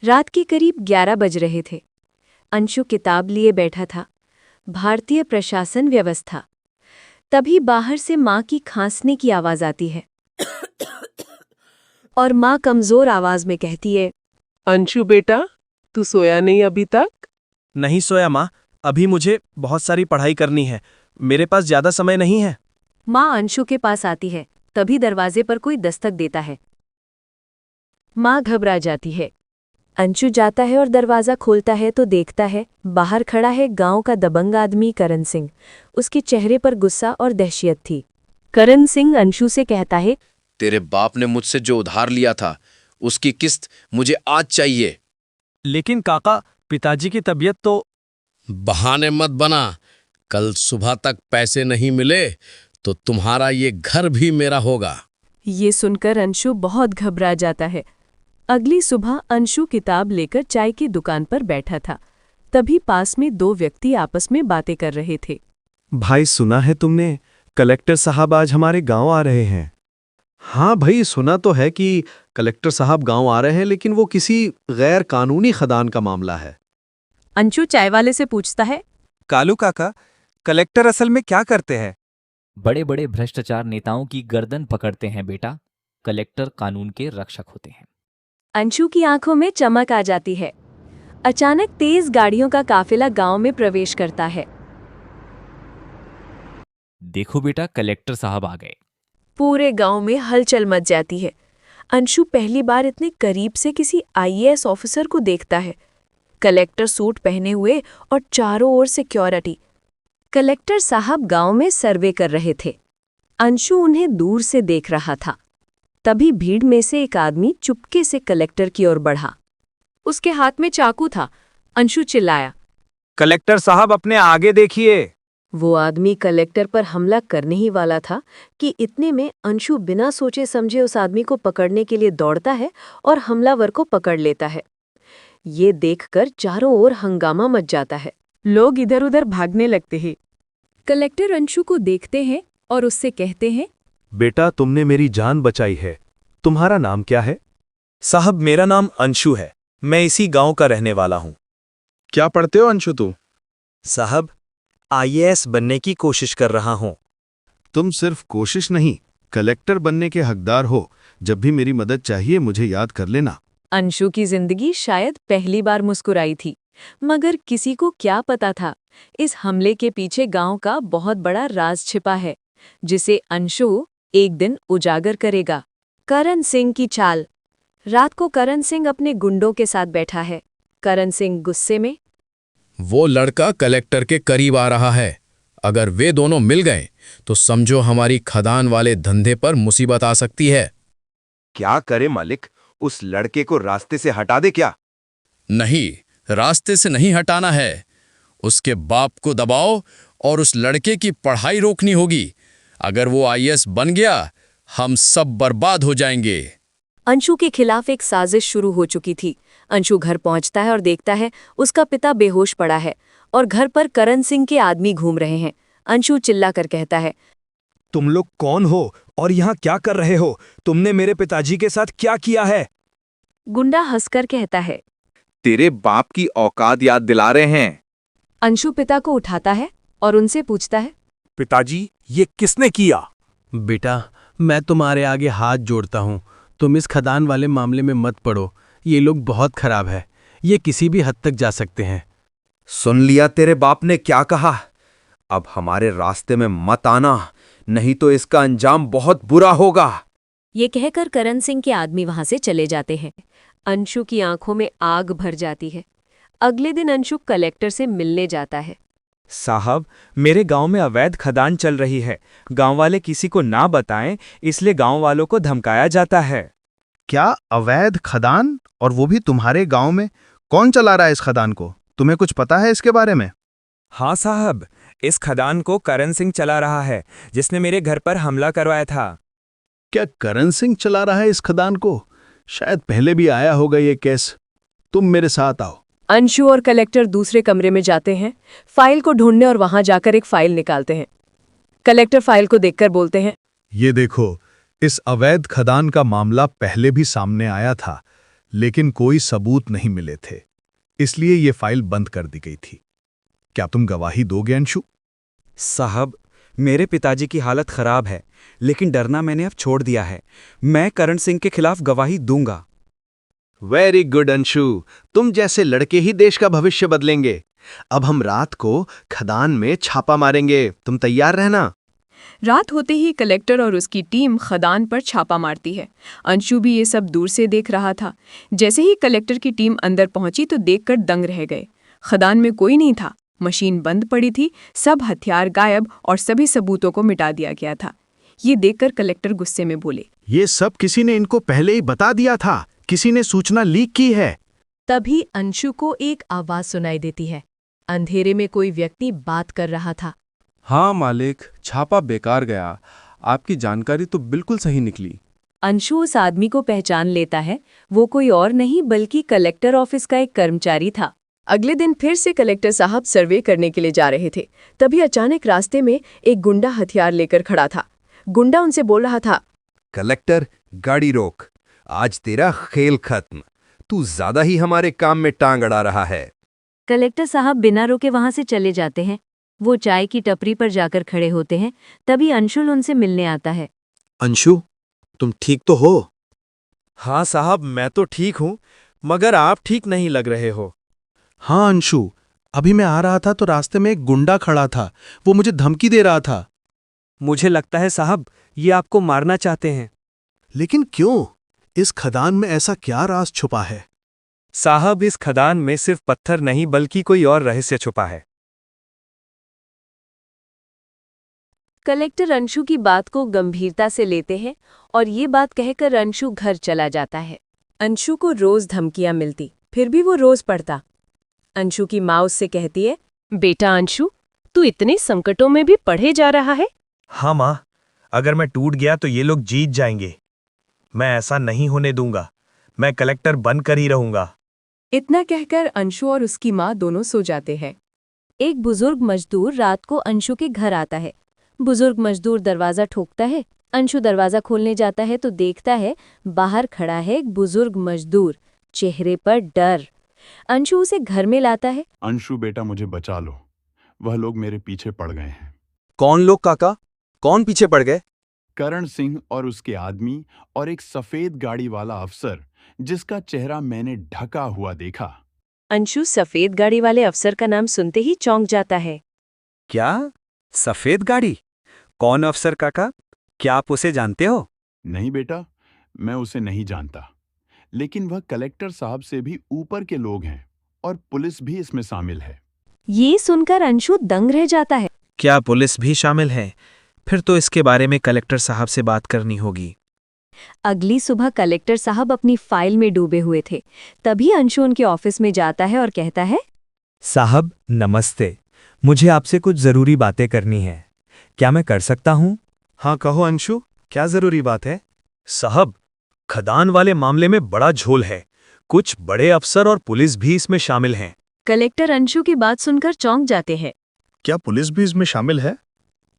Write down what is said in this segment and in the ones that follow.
रात के करीब 11 बज रहे थे। अंशु किताब लिए बैठा था, भारतीय प्रशासन व्यवस्था। तभी बाहर से माँ की खांसने की आवाज आती है और माँ कमजोर आवाज में कहती है, अंशु बेटा, तू सोया नहीं अभी तक? नहीं सोया माँ, अभी मुझे बहुत सारी पढ़ाई करनी है, मेरे पास ज्यादा समय नहीं है। माँ अंशु के पास आती है, तभी दरवाजे पर कोई दस्तक देता है। माँ घबरा जाती है। अंशु जाता है और दरवाजा खोलता है तो देखता है बाहर खड़ा है गांव का दबंग आदमी करण सिंह। उसके चेहरे पर गुस्सा और दहशत थी। करण सिंह अंशु से कहता है, तेरे बाप ने मुझसे जो उधार लिया था उसकी किस्त मुझे आज चाहिए। लेकिन काका, पिताजी की तबीयत तो। बहाने मत बना, कल सुबह तक पैसे नहीं मिले तो तुम्हारा ये घर भी मेरा होगा। ये सुनकर अंशु बहुत घबरा जाता है। अगली सुबह अंशु किताब लेकर चाय की दुकान पर बैठा था। तभी पास में दो व्यक्ति आपस में बातें कर रहे थे। भाई, सुना है तुमने, कलेक्टर साहब आज हमारे गांव आ रहे हैं। हाँ भाई, सुना तो है कि कलेक्टर साहब गांव आ रहे हैं, लेकिन वो किसी गैर कानूनी खदान का मामला है। अंशु चाय वाले से पूछता है, कालू काका, कलेक्टर असल में क्या करते हैं? बड़े बड़े भ्रष्टाचार नेताओं की गर्दन पकड़ते हैं बेटा। कलेक्टर कानून के रक्षक होते हैं। अंशु की आंखों में चमक आ जाती है। अचानक तेज गाड़ियों का काफिला गांव में प्रवेश करता है। देखो बेटा, कलेक्टर साहब आ गए। पूरे गांव में हलचल मच जाती है। अंशु पहली बार इतने करीब से किसी आईएएस ऑफिसर को देखता है। कलेक्टर सूट पहने हुए और चारों ओर सिक्योरिटी। कलेक्टर साहब गांव में सर्वे कर रहे थे। अंशु उन्हें दूर से देख रहा था। तभी भीड़ में से एक आदमी चुपके से कलेक्टर की ओर बढ़ा। उसके हाथ में चाकू था। अंशु चिल्लाया, कलेक्टर साहब, अपने आगे देखिए। वो आदमी कलेक्टर पर हमला करने ही वाला था कि इतने में अंशु बिना सोचे समझे उस आदमी को पकड़ने के लिए दौड़ता है और हमलावर को पकड़ लेता है। ये देखकर चारों ओर हंगामा मच जाता है। लोग इधर उधर भागने लगते हैं। कलेक्टर अंशु को देखते हैं और उससे कहते हैं, बेटा, तुमने मेरी जान बचाई है। तुम्हारा नाम क्या है? साहब, मेरा नाम अंशु है, मैं इसी गांव का रहने वाला हूं। क्या पढ़ते हो अंशु तू? साहब, आईएएस बनने की कोशिश कर रहा हूं। तुम सिर्फ कोशिश नहीं, कलेक्टर बनने के हकदार हो। जब भी मेरी मदद चाहिए मुझे याद कर लेना। अंशु की जिंदगी शायद पहली बार मुस्कुराई थी, मगर किसी को क्या पता था इस हमले के पीछे गांव का बहुत बड़ा राज छिपा है, जिसे अंशु एक दिन उजागर करेगा। करण सिंह की चाल। रात को करण सिंह अपने गुंडों के साथ बैठा है। करण सिंह गुस्से में, वो लड़का कलेक्टर के करीब आ रहा है, अगर वे दोनों मिल गए तो समझो हमारी खदान वाले धंधे पर मुसीबत आ सकती है। क्या करे मालिक, उस लड़के को रास्ते से हटा दे क्या? नहीं, रास्ते से नहीं हटाना है, उसके बाप को दबाओ और उस लड़के की पढ़ाई रोकनी होगी। अगर वो आईएएस बन गया हम सब बर्बाद हो जाएंगे। अंशु के खिलाफ एक साजिश शुरू हो चुकी थी। अंशु घर पहुंचता है और देखता है उसका पिता बेहोश पड़ा है और घर पर करण सिंह के आदमी घूम रहे हैं। अंशु चिल्लाकर कहता है, तुम लोग कौन हो और यहाँ क्या कर रहे हो? तुमने मेरे पिताजी के साथ क्या किया है? गुंडा हंसकर कहता है, तेरे बाप की औकात याद दिला रहे हैं। अंशु पिता को उठाता है और उनसे पूछता है, पिताजी, ये किसने किया? बेटा, मैं तुम्हारे आगे हाथ जोड़ता हूँ, तुम इस खदान वाले मामले में मत पड़ो। ये लोग बहुत खराब है, ये किसी भी हद तक जा सकते हैं। सुन लिया तेरे बाप ने क्या कहा? अब हमारे रास्ते में मत आना, नहीं तो इसका अंजाम बहुत बुरा होगा। ये कहकर करण सिंह के आदमी वहां से चले जाते हैं। अंशु की आंखों में आग भर जाती है। अगले दिन अंशु कलेक्टर से मिलने जाता है। साहब, मेरे गांव में अवैध खदान चल रही है। गांव वाले किसी को ना बताएं, इसलिए गांव वालों को धमकाया जाता है। क्या अवैध खदान, और वो भी तुम्हारे गांव में? कौन चला रहा है इस खदान को? तुम्हें कुछ पता है इसके बारे में? हाँ साहब, इस खदान को करण सिंह चला रहा है, जिसने मेरे घर पर हमला करवाया था। क्या करण सिंह चला रहा है इस खदान को? शायद पहले भी आया होगा ये केस। तुम मेरे साथ आओ। अंशु और कलेक्टर दूसरे कमरे में जाते हैं फाइल को ढूंढने और वहां जाकर एक फाइल निकालते हैं। कलेक्टर फाइल को देखकर बोलते हैं, ये देखो, इस अवैध खदान का मामला पहले भी सामने आया था, लेकिन कोई सबूत नहीं मिले थे, इसलिए ये फाइल बंद कर दी गई थी। क्या तुम गवाही दोगे अंशु? साहब, मेरे पिताजी की हालत खराब है, लेकिन डरना मैंने अब छोड़ दिया है। मैं करण सिंह के खिलाफ गवाही दूंगा। वेरी गुड अंशु, तुम जैसे लड़के ही देश का भविष्य बदलेंगे। अब हम रात को खदान में छापा मारेंगे, तुम तैयार रहना। रात होते ही कलेक्टर और उसकी टीम खदान पर छापा मारती है। अंशु भी ये सब दूर से देख रहा था। जैसे ही कलेक्टर की टीम अंदर पहुंची तो देखकर दंग रह गए। खदान में कोई नहीं था, मशीन बंद पड़ी थी, सब हथियार गायब और सभी सबूतों को मिटा दिया गया था। ये देखकर कलेक्टर गुस्से में बोले, ये सब किसी ने इनको पहले ही बता दिया था, किसी ने सूचना लीक की है। तभी अंशु को एक आवाज सुनाई देती है। अंधेरे में कोई व्यक्ति बात कर रहा था। हाँ मालिक, छापा बेकार गया। आपकी जानकारी तो बिल्कुल सही निकली। अंशु उस आदमी को पहचान लेता है। वो कोई और नहीं बल्कि कलेक्टर ऑफिस का एक कर्मचारी था। अगले दिन फिर से कलेक्टर साहब सर्वे करने के लिए जा रहे थे। तभी अचानक रास्ते में एक गुंडा हथियार लेकर खड़ा था। गुंडा उनसे बोल रहा था, कलेक्टर, गाड़ी रोक। आज तेरा खेल खत्म। तू ज्यादा ही हमारे काम में टांग अड़ा रहा है। कलेक्टर साहब बिना रोके वहां से चले जाते हैं। वो चाय की टपरी पर जाकर खड़े होते हैं। तभी अंशुल उनसे मिलने आता है। अंशु, तुम ठीक तो हो? हाँ साहब, मैं तो ठीक हूँ, मगर आप ठीक नहीं लग रहे हो। हाँ अंशु, अभी मैं आ रहा था तो रास्ते में एक गुंडा खड़ा था। वो मुझे धमकी दे रहा था। मुझे लगता है साहब, ये आपको मारना चाहते हैं। लेकिन क्यों? इस खदान में ऐसा क्या राज छुपा है? साहब, इस खदान में सिर्फ पत्थर नहीं बल्कि कोई और रहस्य छुपा है। कलेक्टर अंशु की बात को गंभीरता से लेते हैं और ये बात कहकर अंशु घर चला जाता है। अंशु को रोज धमकियां मिलती, फिर भी वो रोज पढ़ता। अंशु की माँ उससे कहती है, बेटा अंशु, तू इतने संकटों में भी पढ़े जा रहा है। हाँ माँ, अगर मैं टूट गया तो ये लोग जीत जाएंगे। मैं ऐसा नहीं होने दूंगा। मैं कलेक्टर बनकर ही रहूंगा। इतना कहकर अंशु और उसकी माँ दोनों सो जाते हैं। एक बुजुर्ग मजदूर रात को अंशु के घर आता है। बुजुर्ग मजदूर दरवाजा ठोकता है। अंशु दरवाजा खोलने जाता है तो देखता है बाहर खड़ा है एक बुजुर्ग मजदूर, चेहरे पर डर। अंशु उसे घर में लाता है। अंशु बेटा, मुझे बचा लो, वह लोग मेरे पीछे पड़ गए हैं। कौन लोग काका? कौन पीछे पड़ गए? करण सिंह और उसके आदमी और एक सफेद गाड़ी वाला अफसर जिसका चेहरा मैंने ढका हुआ देखा। अंशु सफेद गाड़ी वाले अफसर का नाम सुनते ही चौंक जाता है। क्या? सफेद गाड़ी? कौन अफसर काका? क्या आप उसे जानते हो? नहीं बेटा, मैं उसे नहीं जानता, लेकिन वह कलेक्टर साहब से भी ऊपर के लोग हैं और पुलिस भी इसमें शामिल है। ये सुनकर अंशु दंग रह जाता है। क्या पुलिस भी शामिल है? फिर तो इसके बारे में कलेक्टर साहब से बात करनी होगी। अगली सुबह कलेक्टर साहब अपनी फाइल में डूबे हुए थे। तभी अंशु उनके ऑफिस में जाता है और कहता है, साहब नमस्ते, मुझे आपसे कुछ जरूरी बातें करनी है। क्या मैं कर सकता हूँ? हाँ कहो अंशु, क्या जरूरी बात है? साहब, खदान वाले मामले में बड़ा झोल है। कुछ बड़े अफसर और पुलिस भी इसमें शामिल हैं। कलेक्टर अंशु की बात सुनकर चौंक जाते हैं। क्या पुलिस भी इसमें शामिल है?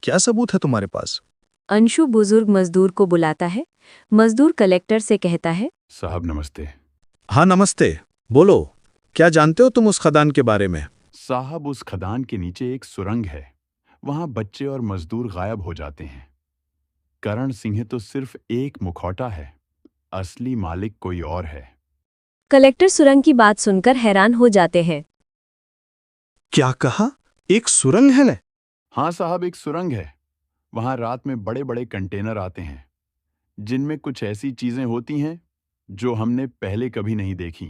क्या सबूत है तुम्हारे पास? अंशु बुजुर्ग मजदूर को बुलाता है। मजदूर कलेक्टर से कहता है, साहब नमस्ते। हाँ नमस्ते, बोलो, क्या जानते हो तुम उस खदान के बारे में? साहब, उस खदान के नीचे एक सुरंग है। वहां बच्चे और मजदूर गायब हो जाते हैं। करण सिंह तो सिर्फ एक मुखौटा है, असली मालिक कोई और है। कलेक्टर सुरंग की बात सुनकर हैरान हो जाते हैं। क्या कहा? एक सुरंग है? हाँ साहब, एक सुरंग है। वहां रात में बड़े बड़े कंटेनर आते हैं जिनमें कुछ ऐसी चीजें होती हैं जो हमने पहले कभी नहीं देखी।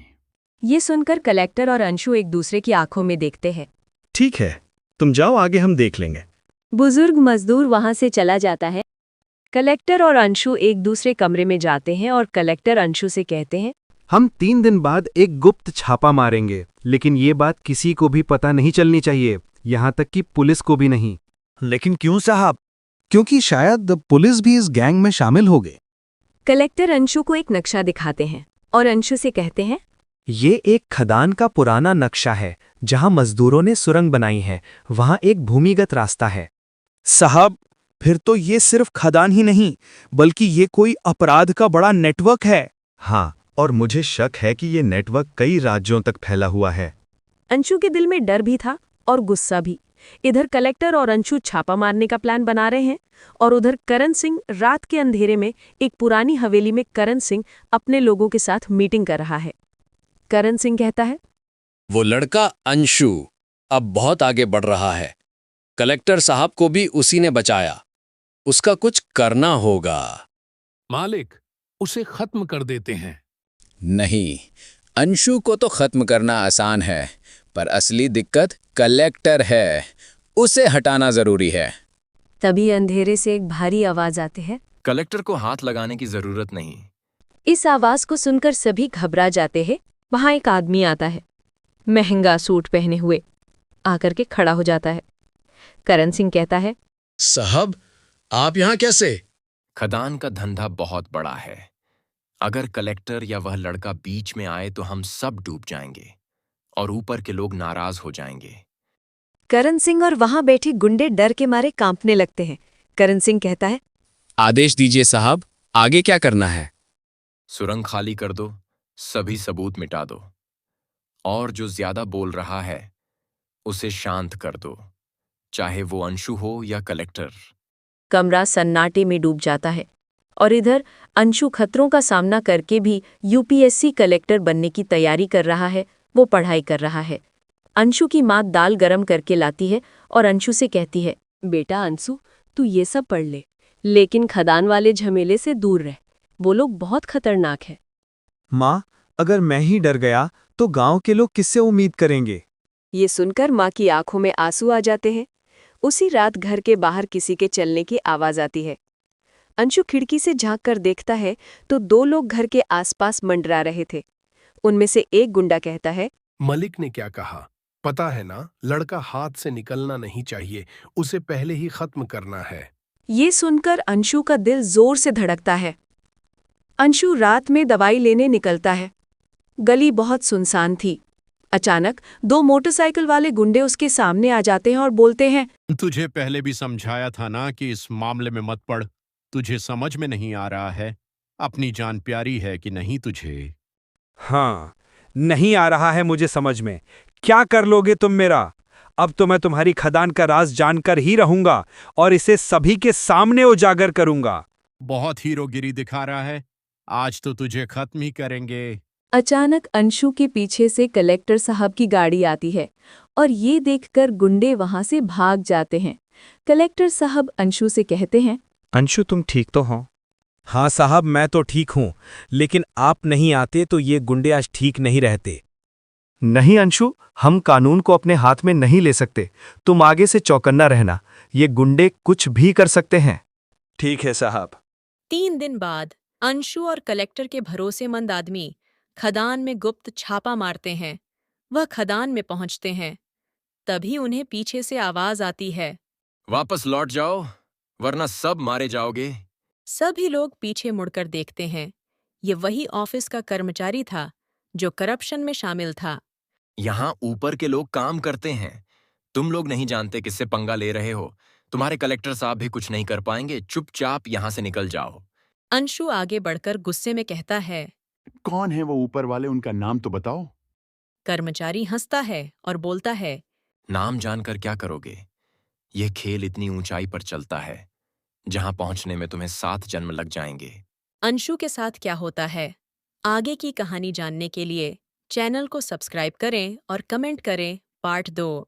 ये सुनकर कलेक्टर और अंशु एक दूसरे की आंखों में देखते हैं। ठीक है, तुम जाओ, आगे हम देख लेंगे। बुजुर्ग मजदूर वहां से चला जाता है। कलेक्टर और अंशु एक दूसरे कमरे में जाते हैं और कलेक्टर अंशु से कहते हैं, हम 3 दिन बाद एक गुप्त छापा मारेंगे, लेकिन ये बात किसी को भी पता नहीं चलनी चाहिए, यहाँ तक कि पुलिस को भी नहीं। लेकिन क्यों साहब? क्योंकि शायद पुलिस भी इस गैंग में शामिल हो गए। कलेक्टर अंशु को एक नक्शा दिखाते हैं और अंशु से कहते हैं, ये एक खदान का पुराना नक्शा है जहां मजदूरों ने सुरंग बनाई है। वहां एक भूमिगत रास्ता है। साहब, फिर तो ये सिर्फ खदान ही नहीं बल्कि ये कोई अपराध का बड़ा नेटवर्क है। हाँ, और मुझे शक है कि ये नेटवर्क कई राज्यों तक फैला हुआ है। अंशु के दिल में डर भी था और गुस्सा भी। इधर कलेक्टर और अंशु छापा मारने का प्लान बना रहे हैं और उधर करण सिंह रात के अंधेरे में एक पुरानी हवेली में करण सिंह अपने लोगों के साथ मीटिंग कर रहा है। करण सिंह कहता है, वो लड़का अंशु अब बहुत आगे बढ़ रहा है। कलेक्टर साहब को भी उसी ने बचाया। उसका कुछ करना होगा। मालिक, उसे खत्म कर देते हैं। नहीं, अंशु को तो खत्म करना आसान है, पर असली दिक्कत कलेक्टर है। उसे हटाना जरूरी है। तभी अंधेरे से एक भारी आवाज आती है। कलेक्टर को हाथ लगाने की जरूरत नहीं। इस आवाज को सुनकर सभी घबरा जाते हैं। वहां एक आदमी आता है, महंगा सूट पहने हुए, आकर के खड़ा हो जाता है। करण सिंह कहता है, साहब, आप यहाँ कैसे? खदान का धंधा बहुत बड़ा है। अगर कलेक्टर या वह लड़का बीच में आए तो हम सब डूब जाएंगे और ऊपर के लोग नाराज हो जाएंगे। करण सिंह और वहां बैठे गुंडे डर के मारे कांपने लगते हैं। करण सिंह कहता है, आदेश दीजिए साहब, आगे क्या करना है? सुरंग खाली कर दो, सभी सबूत मिटा दो, और जो ज्यादा बोल रहा है उसे शांत कर दो, चाहे वो अंशु हो या कलेक्टर। कमरा सन्नाटे में डूब जाता है और इधर अंशु खतरों का सामना करके भी यूपीएससी कलेक्टर बनने की तैयारी कर रहा है। वो पढ़ाई कर रहा है। अंशु की माँ दाल गरम करके लाती है और अंशु से कहती है, बेटा अंशु, तू ये सब पढ़ ले, लेकिन खदान वाले झमेले से दूर रह। वो लोग बहुत खतरनाक है। माँ, अगर मैं ही डर गया तो गांव के लोग किससे उम्मीद करेंगे? ये सुनकर माँ की आंखों में आंसू आ जाते हैं। उसी रात घर के बाहर किसी के चलने की आवाज आती है। अंशु खिड़की से झांक कर देखता है तो 2 लोग घर के आसपास मंडरा रहे थे। उनमें से एक गुंडा कहता है, मलिक ने क्या कहा पता है ना? लड़का हाथ से निकलना नहीं चाहिए, उसे पहले ही खत्म करना है। ये सुनकर अंशु का दिल जोर से धड़कता है। अंशु रात में दवाई लेने निकलता है। गली बहुत सुनसान थी। अचानक 2 मोटरसाइकिल वाले गुंडे उसके सामने आ जाते हैं और बोलते हैं, तुझे पहले भी समझाया था ना कि इस मामले में मत पड़। तुझे समझ में नहीं आ रहा है? अपनी जान प्यारी है कि नहीं तुझे? हाँ, नहीं आ रहा है मुझे समझ में। क्या कर लोगे तुम मेरा? अब तो मैं तुम्हारी खदान का राज जानकर ही रहूंगा और इसे सभी के सामने उजागर करूंगा। बहुत हीरोगिरी दिखा रहा है। आज तो तुझे खत्म ही करेंगे। अचानक अंशु के पीछे से कलेक्टर साहब की गाड़ी आती है और ये देखकर गुंडे वहां से भाग जाते हैं। कलेक्टर साहब अंशु से कहते हैं, अंशु, तुम ठीक तो हो? हाँ साहब, मैं तो ठीक हूँ, लेकिन आप नहीं आते तो ये गुंडे आज ठीक नहीं रहते। नहीं अंशु, हम कानून को अपने हाथ में नहीं ले सकते। तुम आगे से चौकन्ना रहना, ये गुंडे कुछ भी कर सकते हैं। ठीक है साहब। 3 दिन बाद अंशु और कलेक्टर के भरोसेमंद आदमी खदान में गुप्त छापा मारते हैं। वह खदान में पहुंचते हैं। तभी उन्हें पीछे से आवाज आती है, वापस लौट जाओ वरना सब मारे जाओगे। सभी लोग पीछे मुड़कर देखते हैं। ये वही ऑफिस का कर्मचारी था जो करप्शन में शामिल था। यहाँ ऊपर के लोग काम करते हैं। तुम लोग नहीं जानते किससे पंगा ले रहे हो। तुम्हारे कलेक्टर साहब भी कुछ नहीं कर पाएंगे। चुपचाप यहाँ से निकल जाओ। अंशु आगे बढ़कर गुस्से में कहता है, कौन है वो ऊपर वाले? उनका नाम तो बताओ। कर्मचारी हंसता है और बोलता है, नाम जानकर क्या करोगे? यह खेल इतनी ऊंचाई पर चलता है जहां पहुंचने में तुम्हें 7 जन्म लग जाएंगे। अंशु के साथ क्या होता है, आगे की कहानी जानने के लिए चैनल को सब्सक्राइब करें और कमेंट करें पार्ट 2।